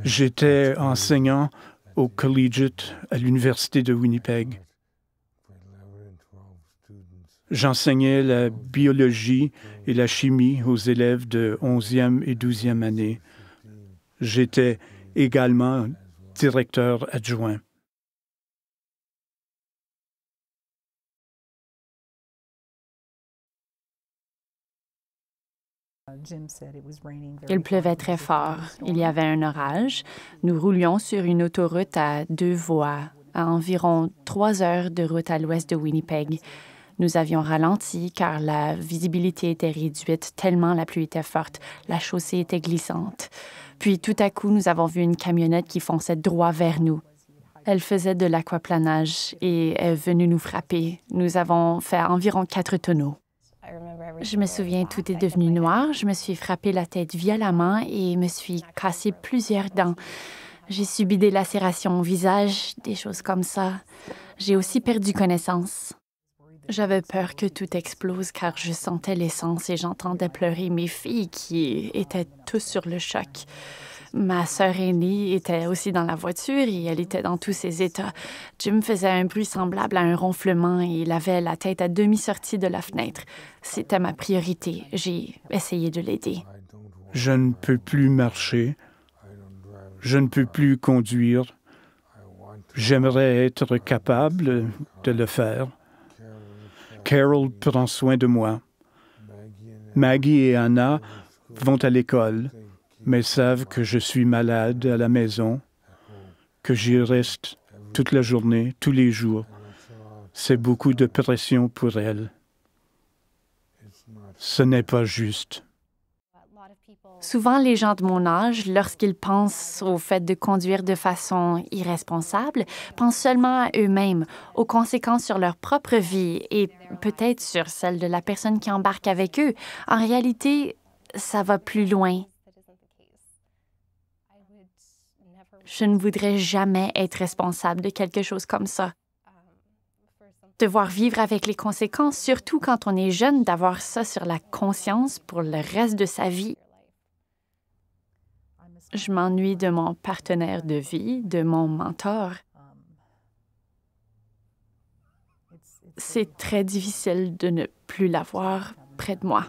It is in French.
J'étais enseignant au Collegiate à l'Université de Winnipeg. J'enseignais la biologie et la chimie aux élèves de 11e et 12e année. J'étais également directeur adjoint. Il pleuvait très fort. Il y avait un orage. Nous roulions sur une autoroute à 2 voies, à environ 3 heures de route à l'ouest de Winnipeg. Nous avions ralenti car la visibilité était réduite tellement la pluie était forte. La chaussée était glissante. Puis tout à coup, nous avons vu une camionnette qui fonçait droit vers nous. Elle faisait de l'aquaplanage et est venue nous frapper. Nous avons fait environ 4 tonneaux. Je me souviens, tout est devenu noir. Je me suis frappé la tête violemment et me suis cassé plusieurs dents. J'ai subi des lacérations au visage, des choses comme ça. J'ai aussi perdu connaissance. J'avais peur que tout explose car je sentais l'essence et j'entendais pleurer mes filles qui étaient tous sur le choc. Ma sœur aînée était aussi dans la voiture et elle était dans tous ses états. Jim faisait un bruit semblable à un ronflement et il avait la tête à demi sortie de la fenêtre. C'était ma priorité. J'ai essayé de l'aider. Je ne peux plus marcher. Je ne peux plus conduire. J'aimerais être capable de le faire. Carol prend soin de moi. Maggie et Anna vont à l'école, mais savent que je suis malade à la maison, que j'y reste toute la journée, tous les jours. C'est beaucoup de pression pour elles. Ce n'est pas juste. Souvent, les gens de mon âge, lorsqu'ils pensent au fait de conduire de façon irresponsable, pensent seulement à eux-mêmes, aux conséquences sur leur propre vie et peut-être sur celle de la personne qui embarque avec eux. En réalité, ça va plus loin. Je ne voudrais jamais être responsable de quelque chose comme ça. Devoir vivre avec les conséquences, surtout quand on est jeune, d'avoir ça sur la conscience pour le reste de sa vie. Je m'ennuie de mon partenaire de vie, de mon mentor. C'est très difficile de ne plus l'avoir près de moi.